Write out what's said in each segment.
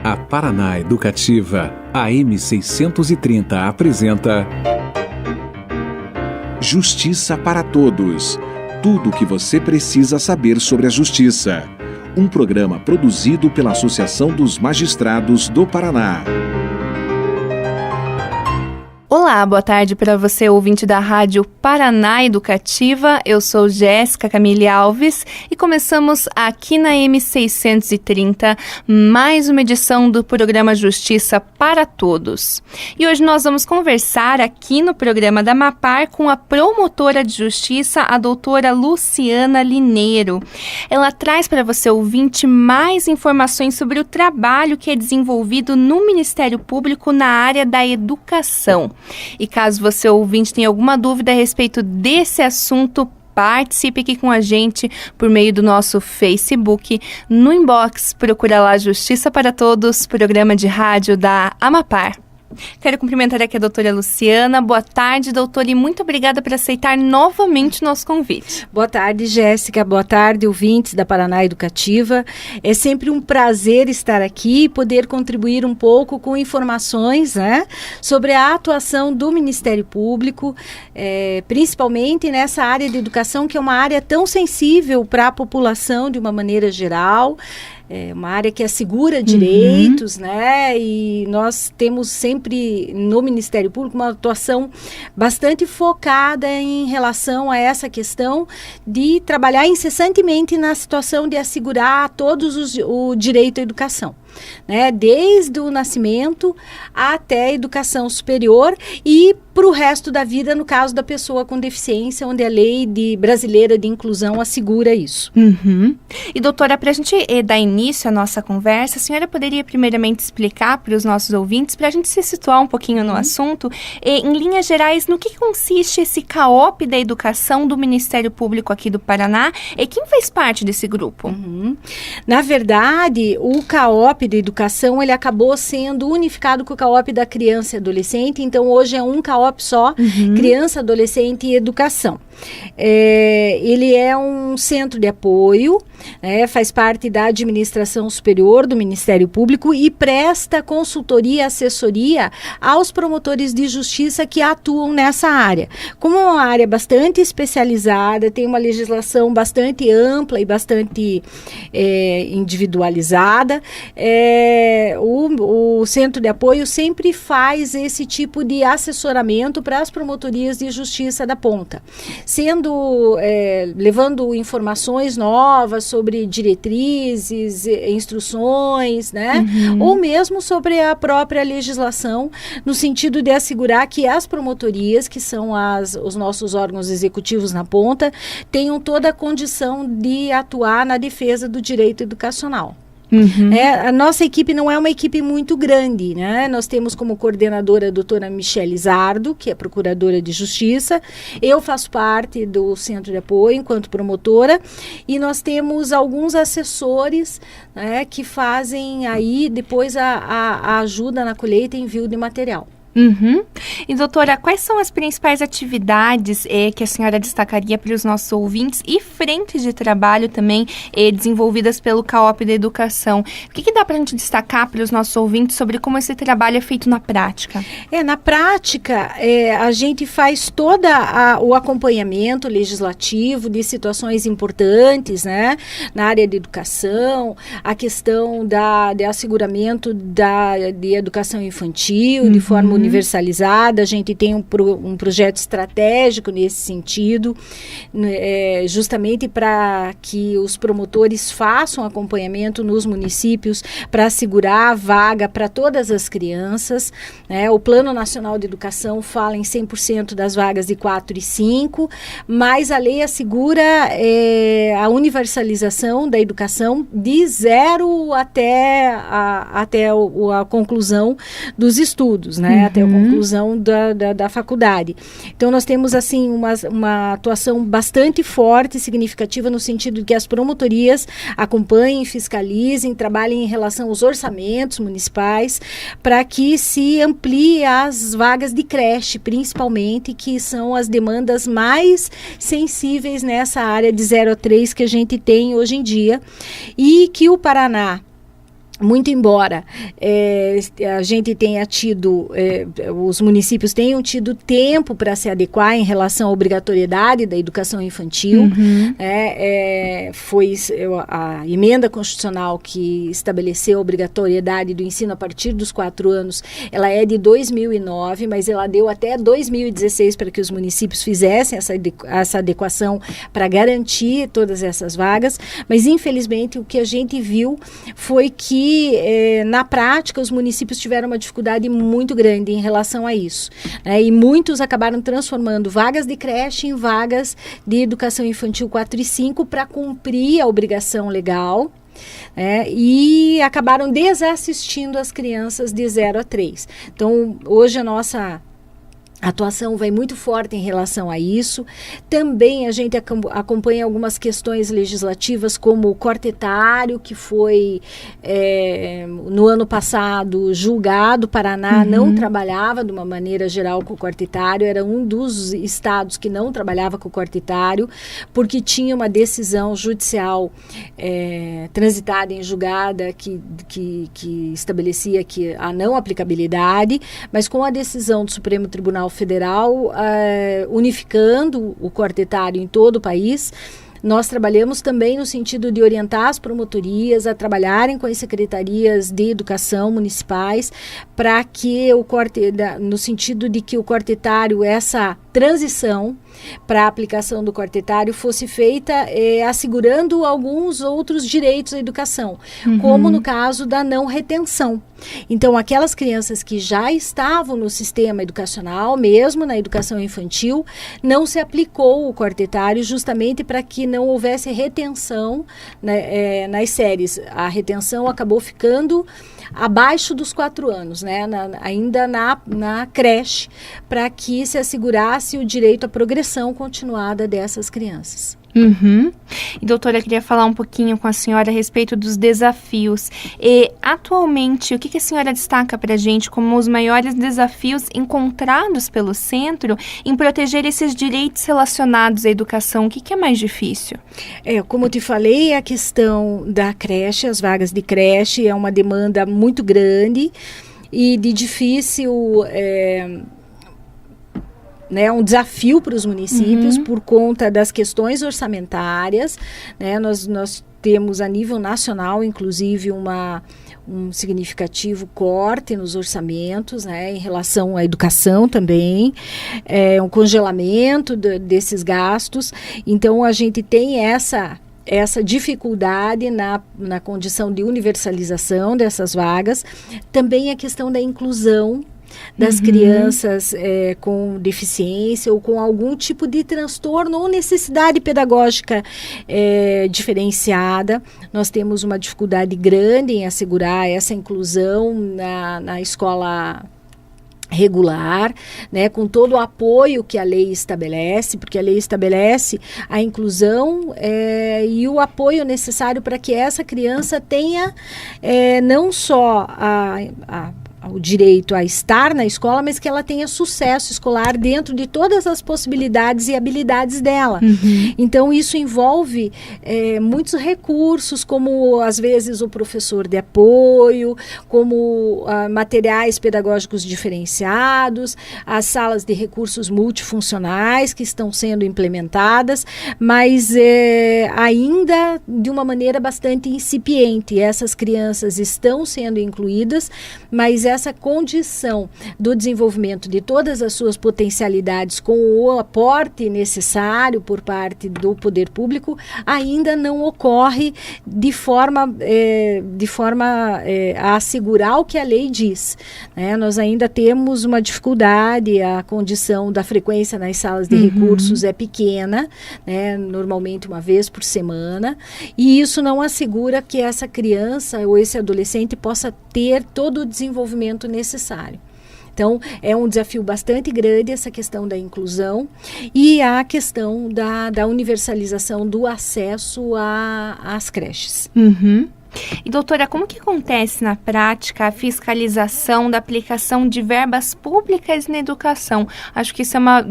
A Paraná Educativa, AM 630 apresenta Justiça para Todos. Tudo o que você precisa saber sobre a justiça. Um programa produzido pela Associação dos Magistrados do Paraná. Olá, boa tarde para você, ouvinte da Rádio Paraná Educativa. Eu sou Jéssica Camille Alves e começamos aqui na M630 mais uma edição do programa Justiça para Todos. E hoje nós vamos conversar aqui no programa da Mapar com a promotora de justiça, a doutora Luciana Lineiro. Ela traz para você, ouvinte, mais informações sobre o trabalho que é desenvolvido no Ministério Público na área da educação. E caso você, ouvinte, tenha alguma dúvida a respeito desse assunto, participe aqui com a gente por meio do nosso Facebook. No inbox, procura lá Justiça para Todos, programa de rádio da Amapar. Quero cumprimentar aqui a doutora Luciana. Boa tarde, doutora, e muito obrigada por aceitar novamente o nosso convite. Boa tarde, Jéssica. Boa tarde, ouvintes da Paraná Educativa. É sempre um prazer estar aqui e poder contribuir um pouco com informações, sobre a atuação do Ministério Público, principalmente nessa área de educação, que é uma área tão sensível para a população de uma maneira geral. É uma área que assegura direitos, E nós temos sempre no Ministério Público uma atuação bastante focada em relação a essa questão de trabalhar incessantemente na situação de assegurar a todos o direito à educação. Desde o nascimento até a educação superior e para o resto da vida, no caso da pessoa com deficiência, onde a lei brasileira de inclusão assegura isso. E doutora, para a gente dar início à nossa conversa, a senhora poderia primeiramente explicar para os nossos ouvintes, para a gente se situar um pouquinho no assunto, em linhas gerais, no que consiste esse CAOP da educação do Ministério Público aqui do Paraná e quem faz parte desse grupo? Na verdade, o CAOP da educação, ele acabou sendo unificado com o CAOP da criança e adolescente, então hoje é um CAOP só, criança, adolescente e educação. Ele é um centro de apoio, faz parte da administração superior do Ministério Público e presta consultoria e assessoria aos promotores de justiça que atuam nessa área. Como é uma área bastante especializada, tem uma legislação bastante ampla e bastante individualizada, o centro de apoio sempre faz esse tipo de assessoramento para as promotorias de justiça da ponta, levando informações novas sobre diretrizes, instruções, ou mesmo sobre a própria legislação, no sentido de assegurar que as promotorias, que são os nossos órgãos executivos na ponta, tenham toda a condição de atuar na defesa do direito educacional. A nossa equipe não é uma equipe muito grande, Nós temos como coordenadora a doutora Michele Zardo, que é procuradora de justiça. Eu faço parte do centro de apoio enquanto promotora e nós temos alguns assessores, que fazem aí depois a ajuda na colheita e envio de material. E doutora, quais são as principais atividades que a senhora destacaria para os nossos ouvintes e frentes de trabalho também desenvolvidas pelo CAOP da educação? O que dá para a gente destacar para os nossos ouvintes sobre como esse trabalho é feito na prática? Na prática, a gente faz todo o acompanhamento legislativo de situações importantes, na área de educação, a questão de asseguramento de educação infantil, de forma universalizada. A gente tem um projeto estratégico nesse sentido, justamente para que os promotores façam acompanhamento nos municípios para assegurar a vaga para todas as crianças. O Plano Nacional de Educação fala em 100% das vagas de 4 e 5, mas a lei assegura a universalização da educação de 0 até a conclusão dos estudos, até a conclusão da faculdade. Então, nós temos, assim, uma atuação bastante forte e significativa no sentido de que as promotorias acompanhem, fiscalizem, trabalhem em relação aos orçamentos municipais para que se amplie as vagas de creche, principalmente, que são as demandas mais sensíveis nessa área de 0 a 3 que a gente tem hoje em dia, e que o Paraná muito embora a gente tenha tido, os municípios tenham tido tempo para se adequar em relação à obrigatoriedade da educação infantil, foi a emenda constitucional que estabeleceu a obrigatoriedade do ensino a partir dos 4 anos, ela é de 2009, mas ela deu até 2016 para que os municípios fizessem essa adequação para garantir todas essas vagas, mas infelizmente o que a gente viu foi que na prática os municípios tiveram uma dificuldade muito grande em relação a isso, né? E muitos acabaram transformando vagas de creche em vagas de educação infantil 4 e 5 para cumprir a obrigação legal, e acabaram desassistindo as crianças de 0 a 3. Então, hoje a nossa atuação vai muito forte em relação a isso. Também a gente acompanha algumas questões legislativas, como o corte etário, que foi, no ano passado, julgado. O Paraná não trabalhava de uma maneira geral com o corte etário, era um dos estados que não trabalhava com o corte etário, porque tinha uma decisão judicial transitada em julgada que estabelecia que a não aplicabilidade, mas com a decisão do Supremo Tribunal Federal unificando o corte etário em todo o país, nós trabalhamos também no sentido de orientar as promotorias a trabalharem com as secretarias de educação municipais para que no sentido de que o corte etário, essa transição para a aplicação do corte etário fosse feita assegurando alguns outros direitos à educação, como no caso da não retenção. Então, aquelas crianças que já estavam no sistema educacional, mesmo na educação infantil, não se aplicou o corte etário justamente para que não houvesse retenção, né, nas séries. A retenção acabou ficando abaixo dos 4 anos, né, ainda na creche, para que se assegurasse o direito à progressão continuada dessas crianças. E doutora, eu queria falar um pouquinho com a senhora a respeito dos desafios. Atualmente, o que a senhora destaca para a gente como os maiores desafios encontrados pelo centro em proteger esses direitos relacionados à educação? O que é mais difícil? Como eu te falei, a questão da creche, as vagas de creche é uma demanda muito grande e de difícil... um desafio para os municípios por conta das questões orçamentárias, né? Nós temos a nível nacional, inclusive, um significativo corte nos orçamentos, né, em relação à educação também, um congelamento desses gastos. Então, a gente tem essa dificuldade na condição de universalização dessas vagas. Também a questão da inclusão das crianças com deficiência ou com algum tipo de transtorno ou necessidade pedagógica diferenciada. Nós temos uma dificuldade grande em assegurar essa inclusão na escola regular, né, com todo o apoio que a lei estabelece, porque a lei estabelece a inclusão e o apoio necessário para que essa criança tenha não só o direito a estar na escola, mas que ela tenha sucesso escolar dentro de todas as possibilidades e habilidades dela. Então, isso envolve muitos recursos, como, às vezes, o professor de apoio, como materiais pedagógicos diferenciados, as salas de recursos multifuncionais que estão sendo implementadas, mas ainda de uma maneira bastante incipiente. Essas crianças estão sendo incluídas, mas essa condição do desenvolvimento de todas as suas potencialidades com o aporte necessário por parte do poder público ainda não ocorre de forma a assegurar o que a lei diz, né? Nós ainda temos uma dificuldade, a condição da frequência nas salas de recursos é pequena, né? Normalmente uma vez por semana, e isso não assegura que essa criança ou esse adolescente possa ter todo o desenvolvimento necessário. Então, é um desafio bastante grande essa questão da inclusão e a questão da universalização do acesso às creches. E, doutora, como que acontece na prática a fiscalização da aplicação de verbas públicas na educação? Acho que isso é uma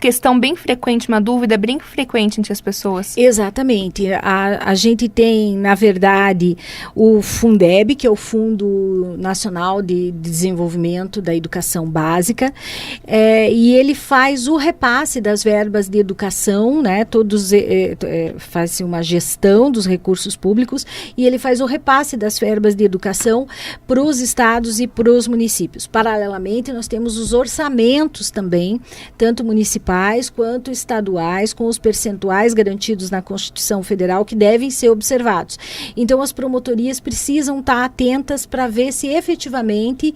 questão bem frequente, uma dúvida bem frequente entre as pessoas. Exatamente. A gente tem, na verdade, o Fundeb, que é o Fundo Nacional de Desenvolvimento da Educação Básica, e ele faz o repasse das verbas de educação, né? Faz uma gestão dos recursos públicos e ele faz o repasse das verbas de educação para os estados e para os municípios. Paralelamente, nós temos os orçamentos também, tanto municipais quanto estaduais, com os percentuais garantidos na Constituição Federal que devem ser observados. Então, as promotorias precisam estar atentas para ver se efetivamente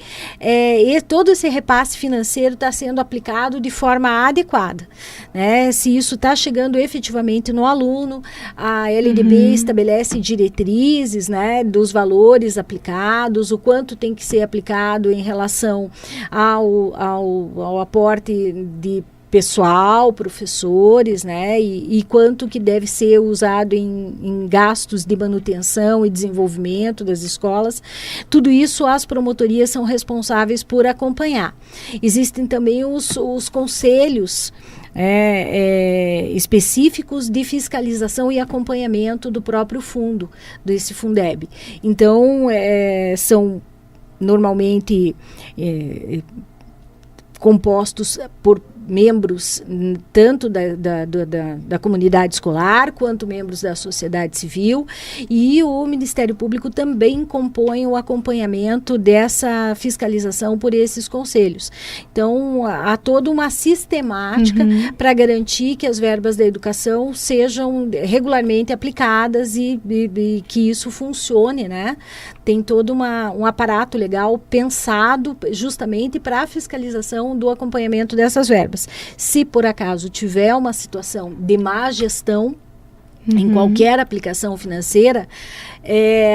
todo esse repasse financeiro está sendo aplicado de forma adequada, né? Se isso está chegando efetivamente no aluno, a LDB estabelece diretrizes, né, dos valores aplicados, o quanto tem que ser aplicado em relação ao aporte de pessoal, professores, né, e quanto que deve ser usado em gastos de manutenção e desenvolvimento das escolas. Tudo isso as promotorias são responsáveis por acompanhar. Existem também os conselhos específicos de fiscalização e acompanhamento do próprio fundo, desse Fundeb. Então, são normalmente compostos por membros tanto da comunidade escolar quanto membros da sociedade civil, e o Ministério Público também compõe o acompanhamento dessa fiscalização por esses conselhos. Então, há toda uma sistemática para garantir que as verbas da educação sejam regularmente aplicadas e que isso funcione, né? Tem todo um aparato legal pensado justamente para a fiscalização do acompanhamento dessas verbas. Se por acaso tiver uma situação de má gestão em qualquer aplicação financeira,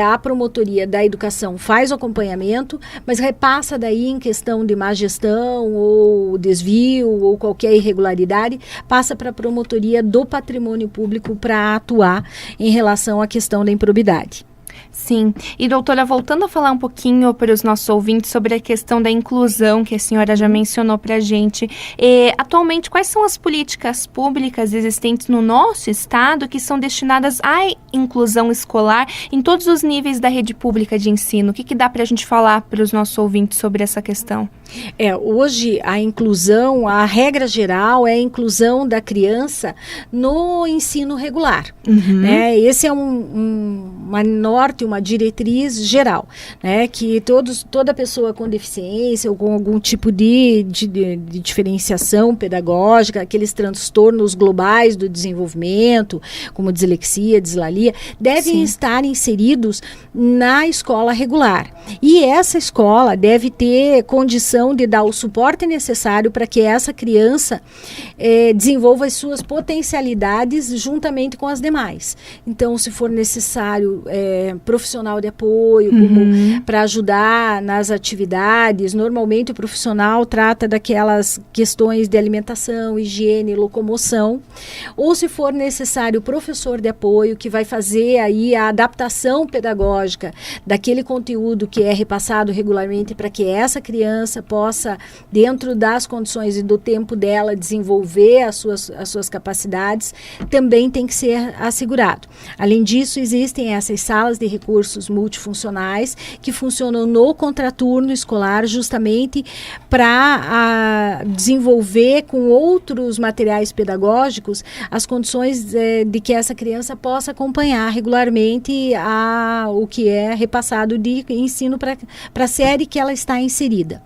a promotoria da educação faz o acompanhamento, mas repassa daí em questão de má gestão ou desvio ou qualquer irregularidade, passa para a promotoria do patrimônio público para atuar em relação à questão da improbidade. Sim. E, doutora, voltando a falar um pouquinho para os nossos ouvintes sobre a questão da inclusão, que a senhora já mencionou para a gente, atualmente, quais são as políticas públicas existentes no nosso estado que são destinadas à inclusão escolar em todos os níveis da rede pública de ensino? O que dá para a gente falar para os nossos ouvintes sobre essa questão? Hoje a inclusão, a regra geral é a inclusão da criança no ensino regular. Né? Esse é uma norte, uma diretriz geral, né? Que toda pessoa com deficiência ou com algum tipo de diferenciação pedagógica, aqueles transtornos globais do desenvolvimento, como dislexia, dislalia, devem estar inseridos na escola regular. E essa escola deve ter condição de dar o suporte necessário para que essa criança desenvolva as suas potencialidades juntamente com as demais. Então, se for necessário profissional de apoio, para ajudar nas atividades, normalmente o profissional trata daquelas questões de alimentação, higiene, locomoção, ou se for necessário professor de apoio que vai fazer aí a adaptação pedagógica daquele conteúdo que é repassado regularmente para que essa criança possa, dentro das condições e do tempo dela, desenvolver as suas capacidades, também tem que ser assegurado. Além disso, existem essas salas de recursos multifuncionais que funcionam no contraturno escolar justamente para desenvolver com outros materiais pedagógicos as condições de que essa criança possa acompanhar regularmente o que é repassado de ensino para a série que ela está inserida.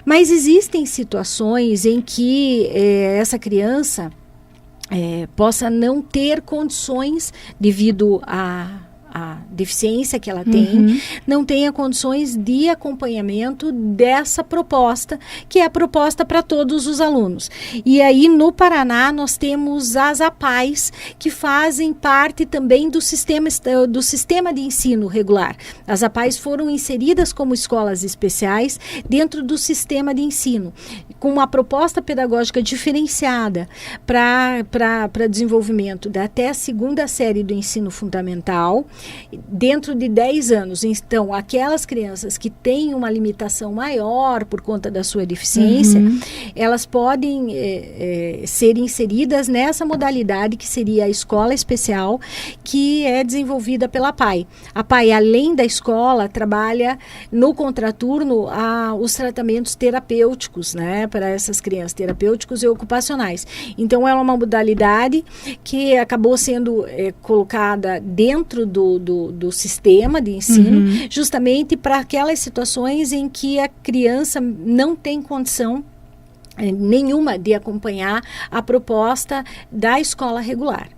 Mas existem situações em que essa criança possa não ter condições devido a deficiência que ela tem, não tenha condições de acompanhamento dessa proposta, que é a proposta para todos os alunos. E aí, no Paraná, nós temos as APAES, que fazem parte também do sistema de ensino regular. As APAES foram inseridas como escolas especiais dentro do sistema de ensino, com uma proposta pedagógica diferenciada para desenvolvimento até a segunda série do ensino fundamental, dentro de 10 anos. Então, aquelas crianças que têm uma limitação maior por conta da sua deficiência, elas podem ser inseridas nessa modalidade que seria a escola especial, que é desenvolvida pela PAI. A PAI, além da escola, trabalha no contraturno os tratamentos terapêuticos, né, para essas crianças, terapêuticos e ocupacionais. Então, é uma modalidade que acabou sendo colocada dentro do sistema de ensino, justamente para aquelas situações em que a criança não tem condição nenhuma de acompanhar a proposta da escola regular.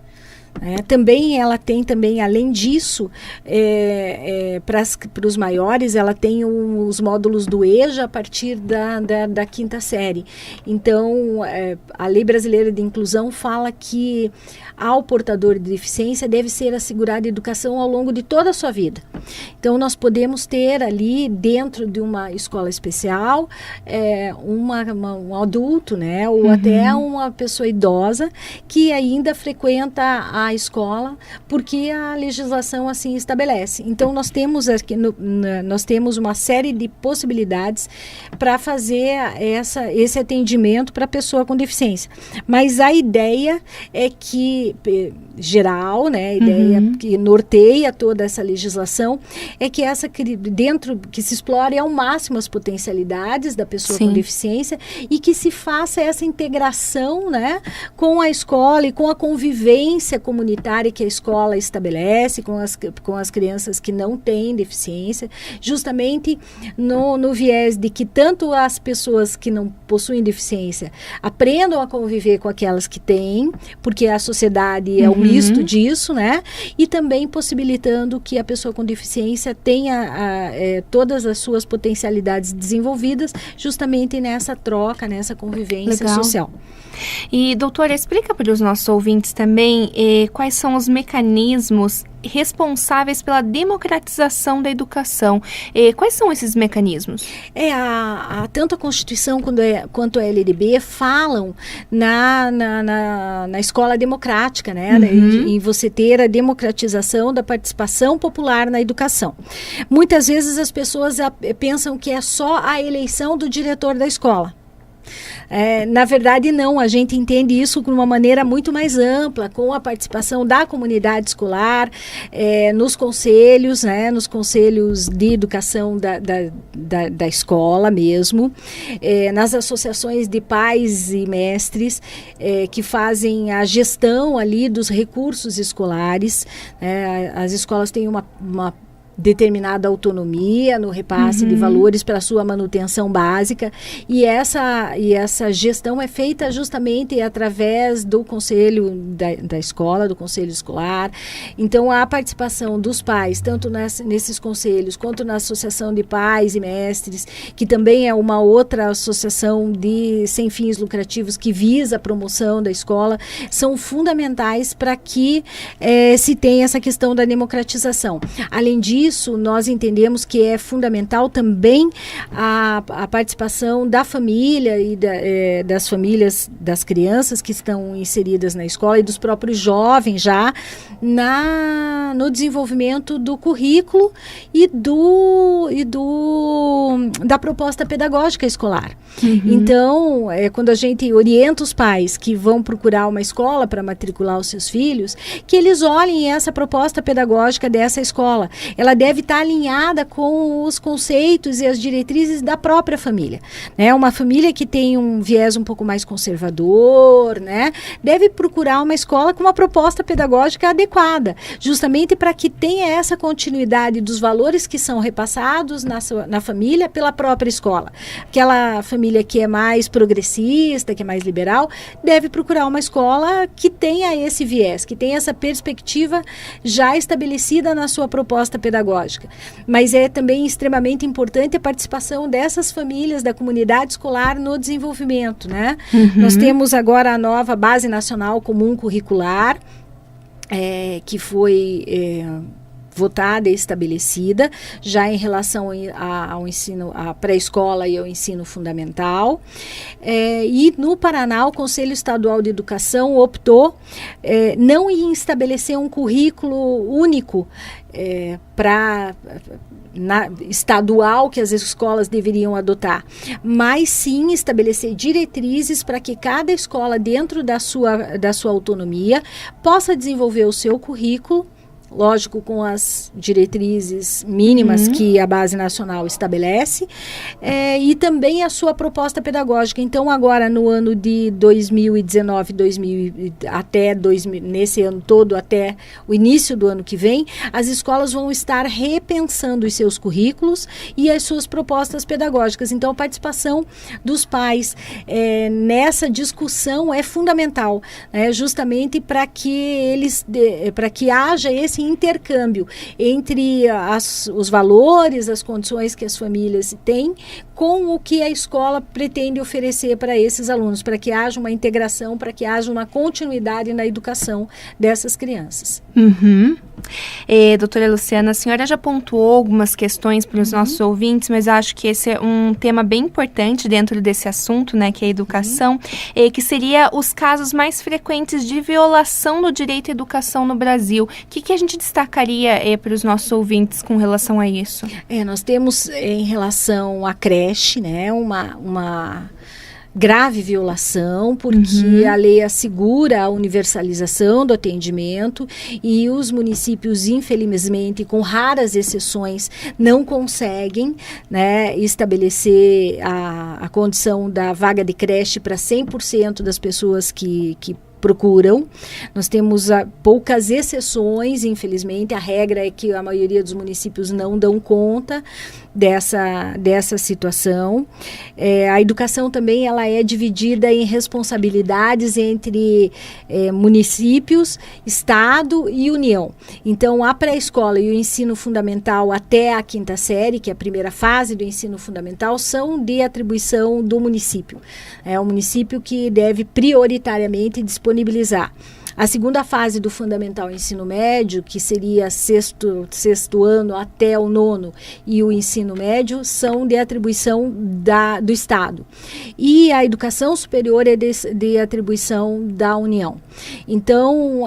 Também ela tem também, além disso, para os maiores, ela tem os módulos do EJA a partir da quinta série. Então, a Lei Brasileira de Inclusão fala que ao portador de deficiência deve ser assegurada educação ao longo de toda a sua vida. Então, nós podemos ter ali, dentro de uma escola especial, um adulto, né, ou até uma pessoa idosa que ainda frequenta a escola, porque a legislação assim estabelece. Então, nós temos aqui nós temos uma série de possibilidades para fazer esse atendimento para a pessoa com deficiência. Mas a ideia é que geral, né, a ideia que norteia toda essa legislação é que que se explore ao máximo as potencialidades da pessoa com deficiência e que se faça essa integração, né, com a escola e com a convivência comunitária que a escola estabelece com as crianças que não têm deficiência, justamente no viés de que tanto as pessoas que não possuem deficiência aprendam a conviver com aquelas que têm, porque a sociedade é um misto disso, né? E também possibilitando que a pessoa com deficiência tenha todas as suas potencialidades desenvolvidas justamente nessa troca, nessa convivência social. E, doutora, explica para os nossos ouvintes também quais são os mecanismos responsáveis pela democratização da educação. Quais são esses mecanismos? Tanto a Constituição quanto a LDB falam na escola democrática, né? Em você ter a democratização da participação popular na educação. Muitas vezes as pessoas pensam que é só a eleição do diretor da escola. Na verdade, não. A gente entende isso de uma maneira muito mais ampla, com a participação da comunidade escolar, nos conselhos, né, nos conselhos de educação da escola mesmo, nas associações de pais e mestres que fazem a gestão ali dos recursos escolares. As escolas têm uma determinada autonomia no repasse de valores para sua manutenção básica, e essa gestão é feita justamente através do conselho da escola, do conselho escolar. Então, a participação dos pais, tanto nesses conselhos, quanto na associação de pais e mestres, que também é uma outra associação sem fins lucrativos que visa a promoção da escola, são fundamentais para que se tenha essa questão da democratização. Além disso, nós entendemos que é fundamental também a participação da família e das famílias das crianças que estão inseridas na escola e dos próprios jovens já no desenvolvimento do currículo e da proposta pedagógica escolar. Então, quando a gente orienta os pais que vão procurar uma escola para matricular os seus filhos, que eles olhem essa proposta pedagógica dessa escola. Ela deve estar alinhada com os conceitos e as diretrizes da própria família, né? Uma família que tem um viés um pouco mais conservador, né, deve procurar uma escola com uma proposta pedagógica adequada, justamente para que tenha essa continuidade dos valores que são repassados na família pela própria escola. Aquela família que é mais progressista, que é mais liberal, deve procurar uma escola que tenha esse viés, que tenha essa perspectiva já estabelecida na sua proposta pedagógica. Mas é também extremamente importante a participação dessas famílias, da comunidade escolar no desenvolvimento, né? Nós temos agora a nova Base Nacional Comum Curricular, que foi votada e estabelecida, já em relação ao ensino, à pré-escola e ao ensino fundamental. E no Paraná, o Conselho Estadual de Educação optou não em estabelecer um currículo único estadual que as escolas deveriam adotar, mas sim estabelecer diretrizes para que cada escola, dentro da sua autonomia, possa desenvolver o seu currículo, lógico, com as diretrizes mínimas que a Base Nacional estabelece, e também a sua proposta pedagógica. Então, agora, no ano de 2019, nesse ano todo, até o início do ano que vem, as escolas vão estar repensando os seus currículos e as suas propostas pedagógicas. Então, a participação dos pais nessa discussão é fundamental, justamente para que haja esse intercâmbio entre os valores, as condições que as famílias têm com o que a escola pretende oferecer para esses alunos, para que haja uma integração, para que haja uma continuidade na educação dessas crianças. Doutora Luciana, a senhora já pontuou algumas questões para os nossos ouvintes, mas acho que esse é um tema bem importante dentro desse assunto, que é a educação, que seria os casos mais frequentes de violação do direito à educação no Brasil. O que a gente destacaria para os nossos ouvintes com relação a isso? Nós temos em relação à creche, uma grave violação, porque a lei assegura a universalização do atendimento e os municípios, infelizmente, com raras exceções, não conseguem estabelecer a condição da vaga de creche para 100% das pessoas que procuram. Nós temos poucas exceções, infelizmente. A regra é que a maioria dos municípios não dão conta dessa situação. A educação também ela é dividida em responsabilidades entre municípios, Estado e União. Então, a pré-escola e o ensino fundamental até a 5ª série, que é a primeira fase do ensino fundamental, são de atribuição do município. É o município que deve prioritariamente disponibilizar. A segunda fase do Fundamental Ensino Médio, que seria sexto ano até o 9º, e o ensino médio, são de atribuição do Estado. E a educação superior é de atribuição da União. Então,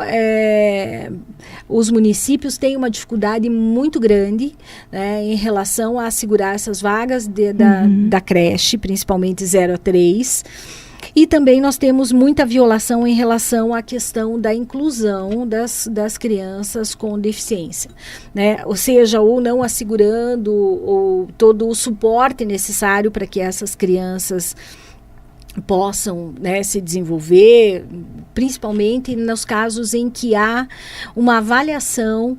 os municípios têm uma dificuldade muito grande em relação a assegurar essas vagas da creche, principalmente 0 a 3. E também nós temos muita violação em relação à questão da inclusão das crianças com deficiência, ou seja, ou não assegurando ou todo o suporte necessário para que essas crianças possam se desenvolver, principalmente nos casos em que há uma avaliação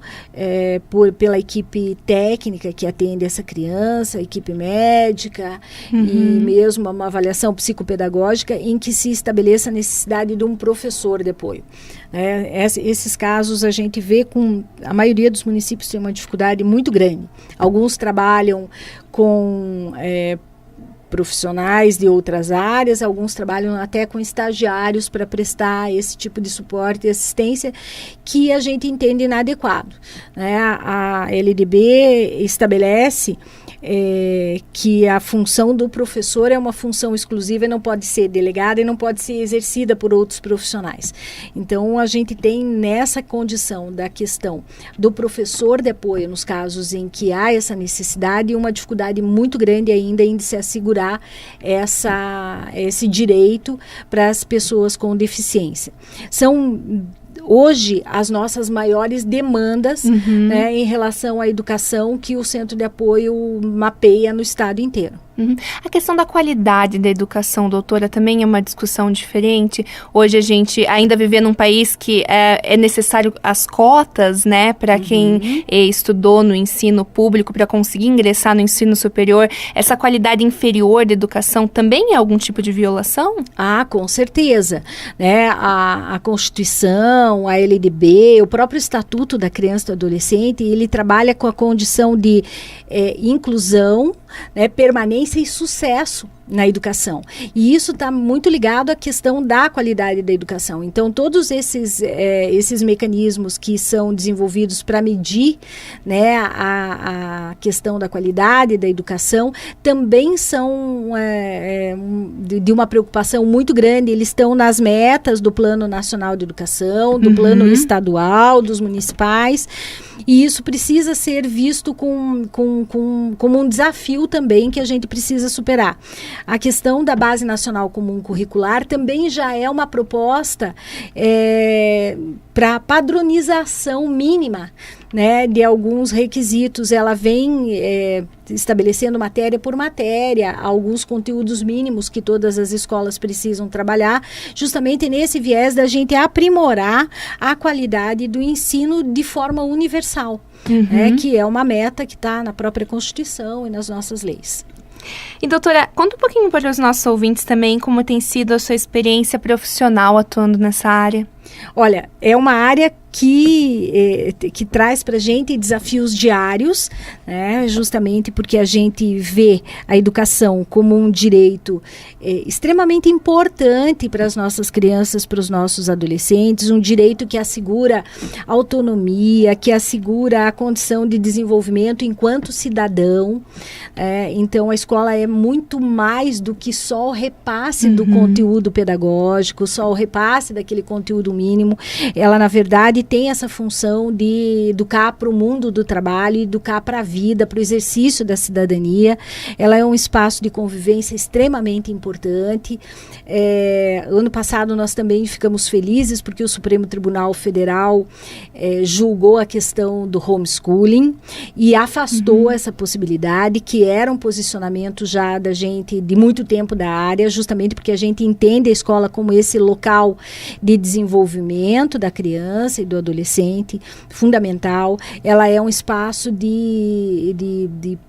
pela equipe técnica que atende essa criança, a equipe médica, e mesmo uma avaliação psicopedagógica em que se estabeleça a necessidade de um professor de apoio. Esses casos a gente vê a maioria dos municípios tem uma dificuldade muito grande. Alguns trabalham com profissionais de outras áreas, alguns trabalham até com estagiários para prestar esse tipo de suporte e assistência que a gente entende inadequado. A LDB estabelece que a função do professor é uma função exclusiva e não pode ser delegada e não pode ser exercida por outros profissionais. Então, a gente tem nessa condição da questão do professor de apoio, nos casos em que há essa necessidade, uma dificuldade muito grande ainda em se assegurar esse direito para as pessoas com deficiência. São hoje as nossas maiores demandas em relação à educação que o Centro de Apoio mapeia no estado inteiro. A questão da qualidade da educação, doutora, também é uma discussão diferente. Hoje a gente ainda vive num país que é necessário as cotas, para quem estudou no ensino público para conseguir ingressar no ensino superior. Essa qualidade inferior da educação também é algum tipo de violação? Ah, com certeza. A Constituição, a LDB, o próprio Estatuto da Criança e do Adolescente, ele trabalha com a condição de inclusão, permanência e sucesso na educação. E isso está muito ligado à questão da qualidade da educação. Então, todos esses mecanismos que são desenvolvidos para medir, né, a questão da qualidade da educação também são de uma preocupação muito grande. Eles estão nas metas do Plano Nacional de Educação, do Plano Estadual, dos municipais. E isso precisa ser visto como um desafio também que a gente precisa superar. A questão da Base Nacional Comum Curricular também já é uma proposta para padronização mínima, né, de alguns requisitos. Ela vem estabelecendo matéria por matéria, alguns conteúdos mínimos que todas as escolas precisam trabalhar, justamente nesse viés da gente aprimorar a qualidade do ensino de forma universal, né, que é uma meta que está na própria Constituição e nas nossas leis. E, doutora, conta um pouquinho para os nossos ouvintes também como tem sido a sua experiência profissional atuando nessa área. Olha, é uma área que traz para a gente desafios diários, né, justamente porque a gente vê a educação como um direito extremamente importante para as nossas crianças, para os nossos adolescentes, um direito que assegura autonomia, que assegura a condição de desenvolvimento enquanto cidadão. Então, a escola é muito mais do que só o repasse do conteúdo pedagógico, só o repasse daquele conteúdo mínimo. Ela, na verdade, tem essa função de educar para o mundo do trabalho, educar para a vida, para o exercício da cidadania. Ela é um espaço de convivência extremamente importante. Ano passado nós também ficamos felizes porque o Supremo Tribunal Federal julgou a questão do homeschooling e afastou essa possibilidade, que era um posicionamento já da gente de muito tempo da área, justamente porque a gente entende a escola como esse local de desenvolvimento da criança e do adolescente, fundamental. Ela é um espaço de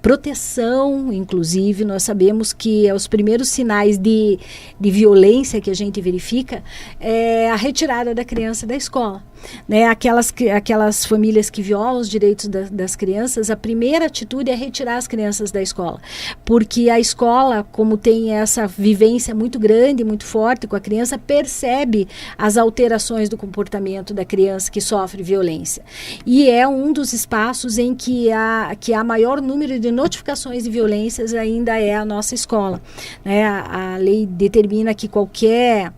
proteção, inclusive. Nós sabemos que os primeiros sinais de violência que a gente verifica é a retirada da criança da escola. Né, aquelas famílias que violam os direitos das crianças, a primeira atitude é retirar as crianças da escola, porque a escola, como tem essa vivência muito grande, muito forte com a criança, percebe as alterações do comportamento da criança que sofre violência, e é um dos espaços em que há maior número de notificações de violências ainda é a nossa escola, né? A lei determina que qualquer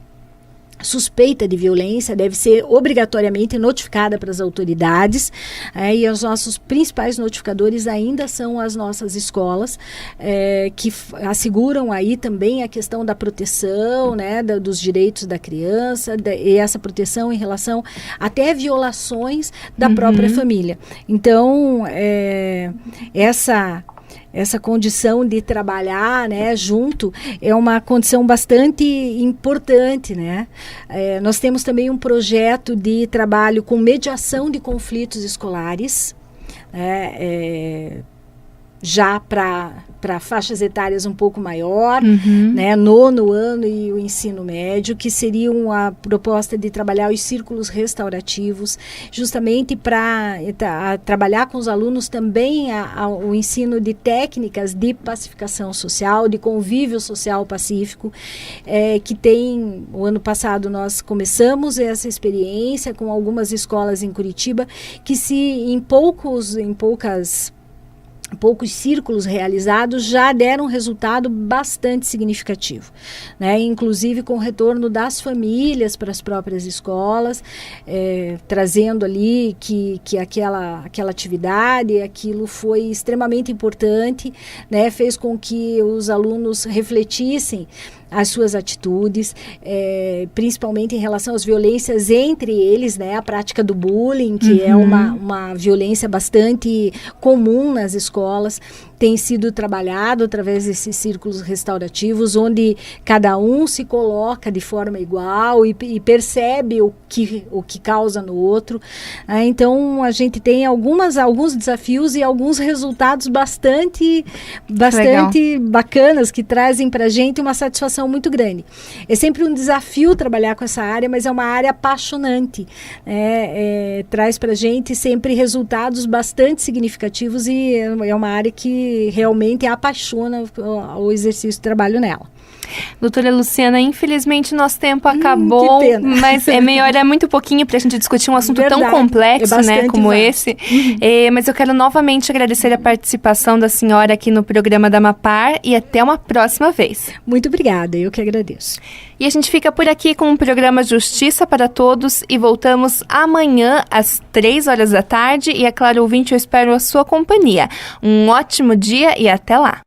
suspeita de violência deve ser obrigatoriamente notificada para as autoridades, e os nossos principais notificadores ainda são as nossas escolas, que asseguram aí também a questão da proteção, né, dos direitos da criança, e essa proteção em relação até violações da própria família. Então, essa condição de trabalhar, né, junto é uma condição bastante importante, né? Nós temos também um projeto de trabalho com mediação de conflitos escolares, já para faixas etárias um pouco maior, né, nono ano e o ensino médio, que seria uma proposta de trabalhar os círculos restaurativos, justamente para trabalhar com os alunos também o ensino de técnicas de pacificação social, de convívio social pacífico, que tem, o ano passado nós começamos essa experiência com algumas escolas em Curitiba, que em poucos círculos realizados já deram um resultado bastante significativo, né? Inclusive com o retorno das famílias para as próprias escolas, trazendo ali que aquela atividade, aquilo foi extremamente importante, né? Fez com que os alunos refletissem as suas atitudes, principalmente em relação às violências entre eles, né? A prática do bullying, que é uma violência bastante comum nas escolas, tem sido trabalhado através desses círculos restaurativos, onde cada um se coloca de forma igual e percebe o que causa no outro. Então, a gente tem alguns desafios e alguns resultados bastante bacanas, que trazem para a gente uma satisfação muito grande. É sempre um desafio trabalhar com essa área, mas é uma área apaixonante. Traz para a gente sempre resultados bastante significativos, e é uma área que gente realmente apaixona o exercício de trabalho nela. Doutora Luciana, infelizmente nosso tempo acabou, que pena. Mas é muito pouquinho para a gente discutir um assunto tão complexo, né, como esse. Mas eu quero novamente agradecer a participação da senhora aqui no programa da Mapar e até uma próxima vez. Muito obrigada, eu que agradeço. E a gente fica por aqui com o programa Justiça para Todos e voltamos amanhã às 3 horas da tarde e, é claro, ouvinte, eu espero a sua companhia. Um ótimo dia e até lá.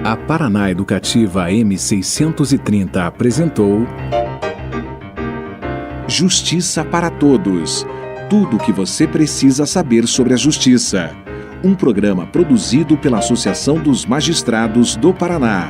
A Paraná Educativa M630 apresentou Justiça para Todos. Tudo o que você precisa saber sobre a justiça. Um programa produzido pela Associação dos Magistrados do Paraná.